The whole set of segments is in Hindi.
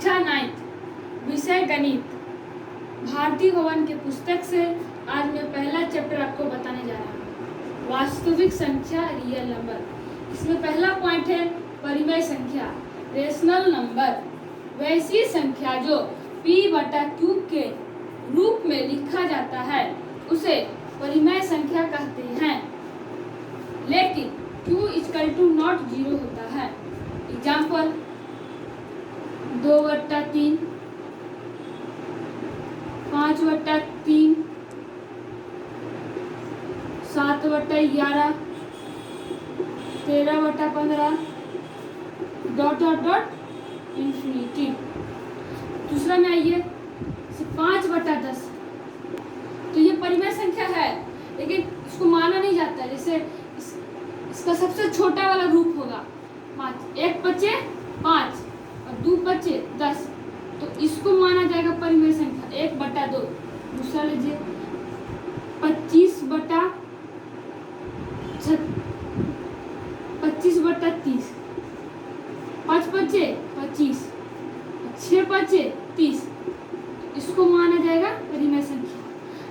कक्षा 9 विषय गणित भारती भवन के पुस्तक से आज मैं पहला चैप्टर आपको बताने जा रहा हूँ, वास्तविक संख्या रियल नंबर। इसमें पहला पॉइंट है परिमेय संख्या रेशनल नंबर, वैसी संख्या जो p/q के रूप में लिखा जाता है उसे परिमेय संख्या कहते हैं, लेकिन q = 0 होता है। Example 2/3, 5/3, 7/11, 13/15 ... infinity. दूसरा में आइए 5/10, तो ये परिमेय संख्या है लेकिन इसको माना नहीं जाता है। जैसे इसका सबसे छोटा वाला रूप होगा 5, 1 बचे 5 और 2 बचे 10, तो इसको माना जाएगा परिमेय संख्या 1/2। दूसरा लीजिए 25/30, 5 बचे 25, 6 बचे 30, इसको माना जाएगा परिमेय संख्या,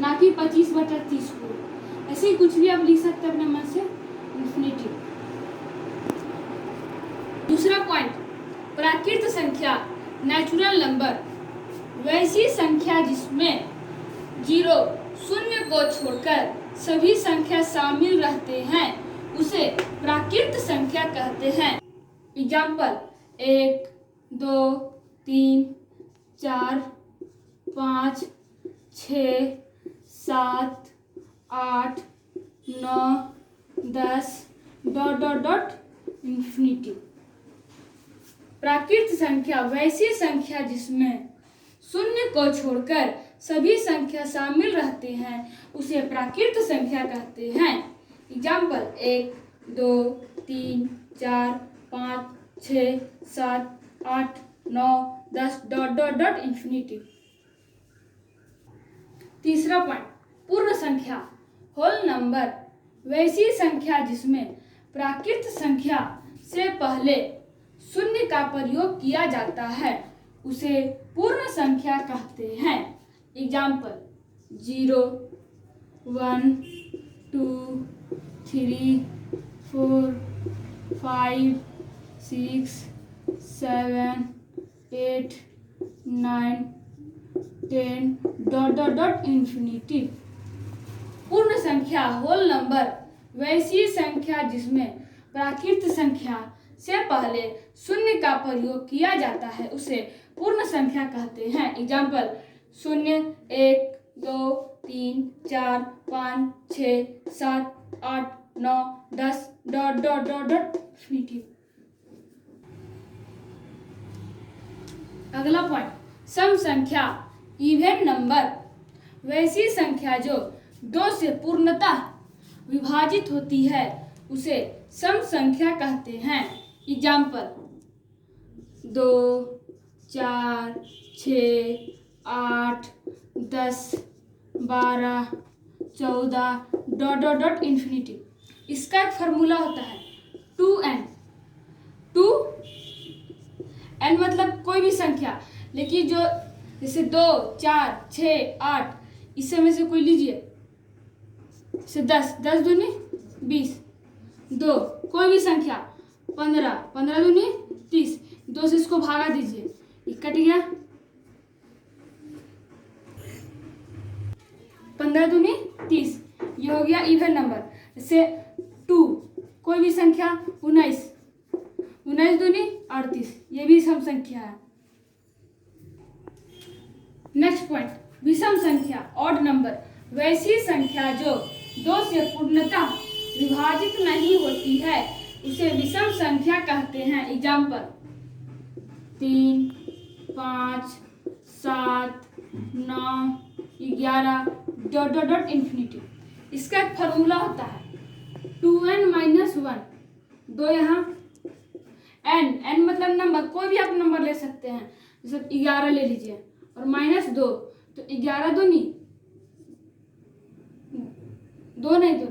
ना कि 25/30 को। ऐसे ही कुछ भी आप लिख सकते हैं अपने मन से, इंफिनिटी। दूसरा पॉइंट प्राकृत संख्या नेचुरल नंबर, वैसी संख्या जिसमें 0 शून्य को छोड़कर सभी संख्या शामिल रहते हैं उसे प्राकृत संख्या कहते हैं। Example 1, 2, 3, 4, 5, 6, 7, 8, 9, 10 ... infinity. प्राकृत संख्या वैसी संख्या जिसमें शून्य को छोड़कर सभी संख्या शामिल रहते हैं उसे प्राकृत संख्या कहते हैं। Example 1, 2, 3, 4, 5, 6, 7, 8, 9, 10 ... infinity. तीसरा पॉइंट पूर्ण संख्या होल नंबर, वैसी संख्या जिसमें प्राकृत संख्या से पहले शून्य का प्रयोग किया जाता है उसे पूर्ण संख्या कहते हैं। Example 0, 1, 2, 3, 4, 5, 6, 7, 8, 9, 10 ... infinity. पूर्ण संख्या होल नंबर, वैसी संख्या जिसमें प्राकृत संख्या से पहले शून्य का प्रयोग किया जाता है उसे पूर्ण संख्या कहते हैं। Example 0, 1, 2, 3, 4, 5, 6, 7, 8, 9, 10 ... infinity. अगला पॉइंट सम संख्या इवन नंबर, वैसी संख्या जो 2 से पूर्णतः विभाजित होती है उसे सम संख्या कहते हैं। Example 2, 4, 6, 8, 10, 12, 14 ... infinity. इसका एक फार्मूला होता है 2n। 2n मतलब कोई भी संख्या, लेकिन जो जैसे 2, 4, 6, 8 इससे में से कोई लीजिए, जैसे 10, 10 दूनी 20, 2 कोई भी संख्या 15, 15 दूनी 30, 2 से इसको भागा दीजिए, ये कट गया, 15 दूनी 30, ये हो गया इवन नंबर। जैसे 2 कोई भी संख्या 19, 19 दूनी 38, ये भी सम संख्या है। नेक्स्ट पॉइंट विषम संख्या ऑड नंबर, वैसी संख्या जो 2 से पूर्णतः विभाजित नहीं होती है उसे विषम संख्या कहते हैं। Example 3, 5, 7, 9, 11 ... infinity. इसका एक फार्मूला होता है 2n - 1, 2 यहाँ n मतलब नंबर, कोई भी आप नंबर ले सकते हैं, जैसे 11 ले लीजिए और -2, तो 11 दूनी 2 नहीं, 2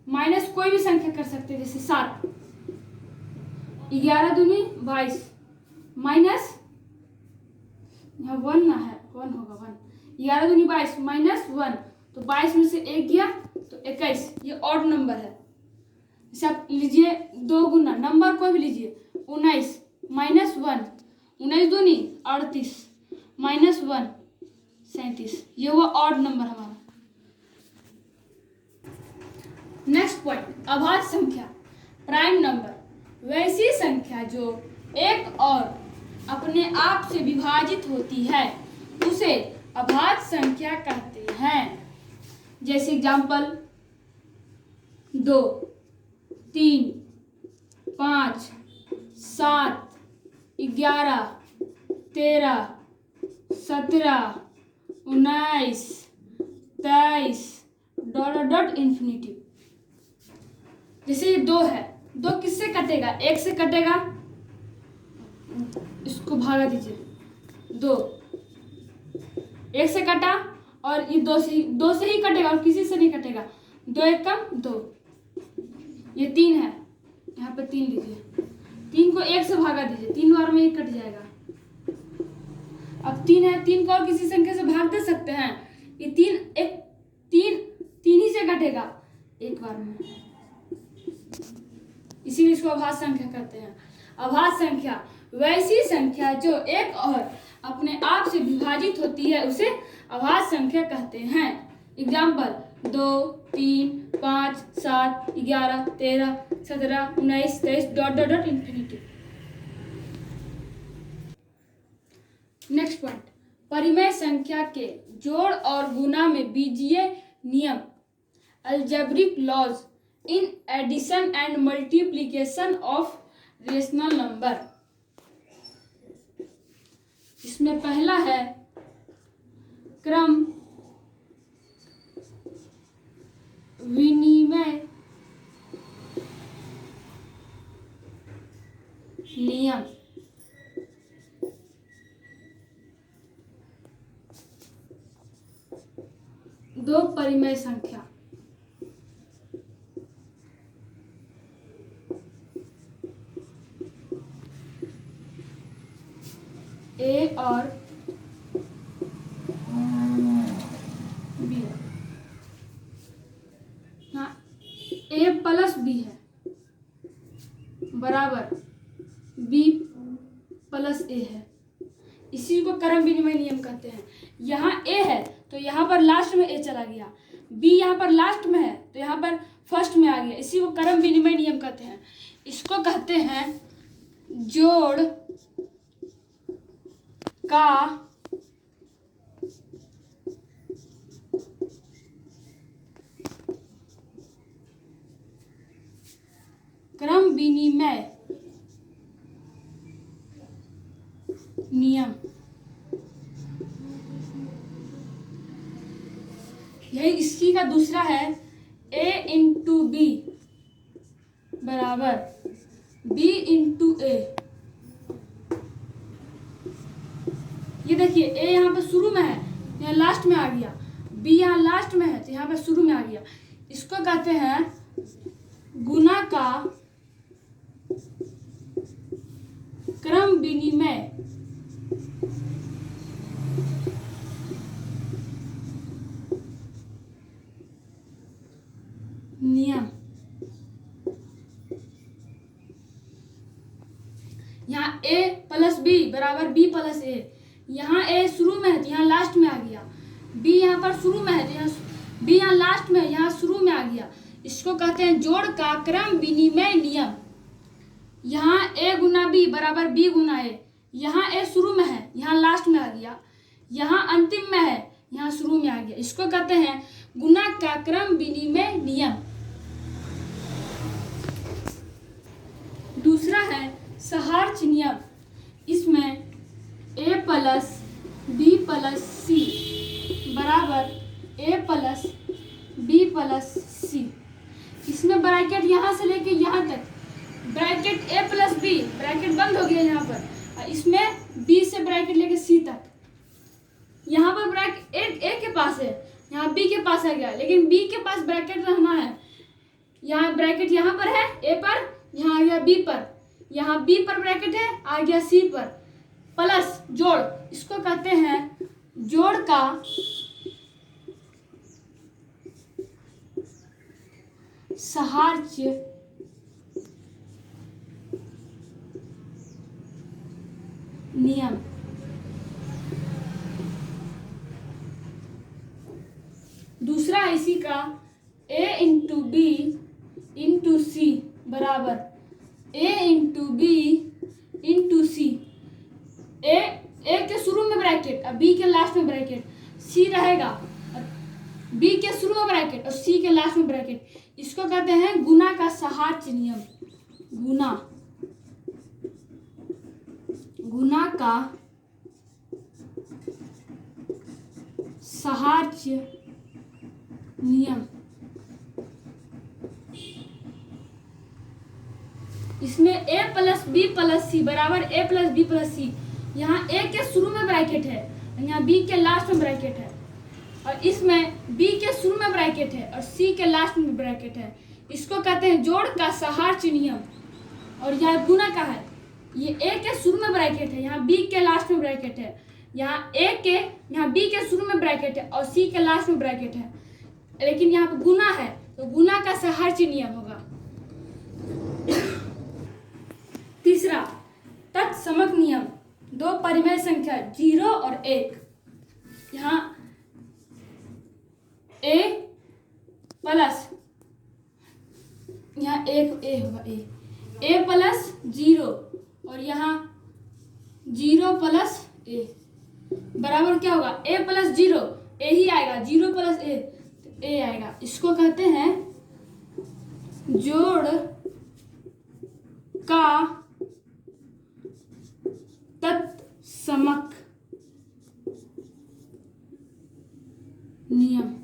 माइनस कोई भी संख्या कर सकते हैं, जैसे 7, 11 दूनी 22 माइनस यहाँ 1 ना है, 1 होगा 1। 11 दूनी 22 माइनस 1, तो 22 में से 1 गया तो 21। ये ऑड नंबर है। जैसे आप लीजिए 2 गुना नंबर कोई भी लीजिए 19 माइनस 1, 19 दूनी 38 माइनस 1 37। ये हुआ ऑड नंबर हमारा। नेक्स्ट पॉइंट, अभाज्य संख्या प्राइम नंबर वैसी संख्या जो एक और अपने आप से विभाजित होती है उसे अभाज्य संख्या कहते हैं। जैसे एग्जाम्पल 2, 3, 5, 7, 11, 13, 17, 19, 23 डॉट इंफिनिटी। जैसे ये 2 है, 2 किससे कटेगा? 1 से कटेगा, इसको भागा दीजिए, 2 1 से कटा और ये 2 से ही कटेगा और किसी से नहीं कटेगा। 2 1 कम 2। ये 3 है, यहाँ पे 3 लीजिए, 3 को 1 से भागा दीजिए, 3 बार में 1 कट जाएगा। अब 3 है, 3 को और किसी संख्या से भाग दे सकते हैं। ये 3 ही से कटेगा एक बार में, इसीलिए इसको अभाज्य संख्या कहते हैं। अभाज्य संख्या वैसी संख्या जो एक और अपने आप से विभाजित होती है उसे अभाज्य संख्या कहते हैं। Example 2, 3, 5, 7, 11, 13, 17, 19, 23 dot infinity. Next point, परिमेय संख्या के जोड़ और गुना में बीजीय नियम algebraic laws in addition and multiplication of rational number. इसमें पहला है क्रम विनिमय नियम। दो परिमेय संख्या ए और बी, हाँ ए प्लस बी है बराबर बी प्लस ए है, इसी को क्रम विनिमय नियम कहते हैं। यहाँ ए है तो यहाँ पर लास्ट में ए चला गया, बी यहाँ पर लास्ट में है तो यहाँ पर फर्स्ट में आ गया, इसी को क्रम विनिमय नियम कहते हैं। इसको कहते हैं जोड़ का क्रम विनिमय नियम। यही इसी का दूसरा है a इंटू बी बराबर b इंटू ए। ये देखिए a यहाँ पे शुरू में है, यहाँ लास्ट में आ गया, b यहाँ लास्ट में है तो यहाँ पे शुरू में आ गया। इसको कहते हैं गुना का क्रम विनिमय नियम। यहाँ a प्लस बी बराबर b प्लस ए, यहाँ a शुरू में है तो यहाँ लास्ट में आ गया, b यहाँ पर शुरू में है तो यहाँ b यहाँ लास्ट में है, यहाँ शुरू में आ गया। इसको कहते हैं जोड़ का क्रम विनिमय नियम। यहाँ a गुना b बराबर b गुना ए, यहाँ a शुरू में है यहाँ लास्ट में आ गया, यहाँ अंतिम में है यहाँ शुरू में आ गया। इसको कहते हैं गुना का क्रम विनिमय नियम। दूसरा है सहार्च नियम। इसमें a plus B plus C बराबर a plus B plus C. इसमें ब्रैकेट यहाँ से लेके यहाँ तक, bracket a plus B bracket बंद हो गया यहाँ पर, इसमें b से ब्रैकेट लेके c तक। यहाँ पर ब्रैकेट a के पास है, यहाँ b के पास आ गया, लेकिन b के पास ब्रैकेट रहना है। यहाँ ब्रैकेट यहाँ पर है a पर, यहाँ आ गया b पर, यहाँ b पर ब्रैकेट है आ गया c पर। प्लस जोड़, इसको कहते हैं जोड़ का सहार्य नियम। दूसरा है इसी का a इंटू बी इंटू सी बराबर a इंटू बी इंटू सी। ए के शुरू में ब्रैकेट और बी के लास्ट में ब्रैकेट, सी रहेगा बी के शुरू में ब्रैकेट और सी के लास्ट में ब्रैकेट। इसको कहते हैं गुना का सहार्य नियम। गुना का सहार्य नियम। इसमें a plus B plus C बराबर a प्लस बी प्लस सी। यहाँ a के शुरू में ब्रैकेट है, यहाँ b के लास्ट में ब्रैकेट है, और इसमें b के शुरू में ब्रैकेट है और c के लास्ट में ब्रैकेट है। इसको कहते हैं जोड़ का सहार्य नियम। और यहाँ गुना का है, ये a के शुरू में ब्रैकेट है, यहाँ b के लास्ट में ब्रैकेट है, यहाँ b के शुरू में ब्रैकेट है और c के लास्ट में ब्रैकेट है, लेकिन यहाँ पर गुना है तो गुना का सहार्य नियम होगा। तीसरा तत्समक नियम। दो परिमेय संख्या 0 और 1, यहाँ a प्लस यहाँ एक a होगा, a प्लस 0 और यहाँ 0 प्लस a बराबर क्या होगा a प्लस 0, a ही आएगा, 0 प्लस a तो a आएगा। इसको कहते हैं जोड़ का तत्समक नियम।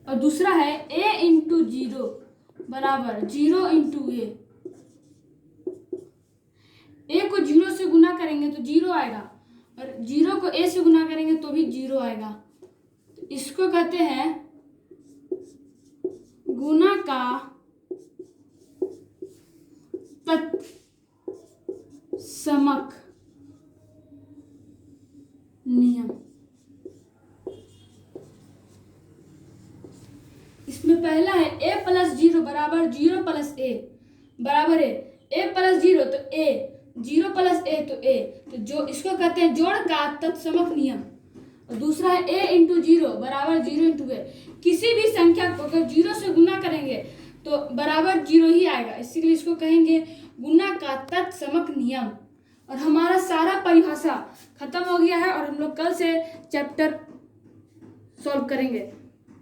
और दूसरा है a इंटू 0 बराबर 0 इंटू a को 0 से गुना करेंगे तो 0 आएगा और 0 को a से गुना करेंगे तो भी 0 आएगा। तो इसको कहते हैं गुना का तत्समक नियम। इसमें पहला है a प्लस 0 बराबर 0 प्लस a बराबर है a प्लस 0 तो a, 0 प्लस a तो a, तो जो इसको कहते हैं जोड़ का तत्समक नियम। और दूसरा है a इंटू 0 बराबर 0 इंटू a। किसी भी संख्या को अगर 0 से गुना करेंगे तो बराबर 0 ही आएगा, इसीलिए इसको कहेंगे गुना का तत्समक नियम। और हमारा सारा परिभाषा खत्म हो गया है और हम लोग कल से चैप्टर सॉल्व करेंगे।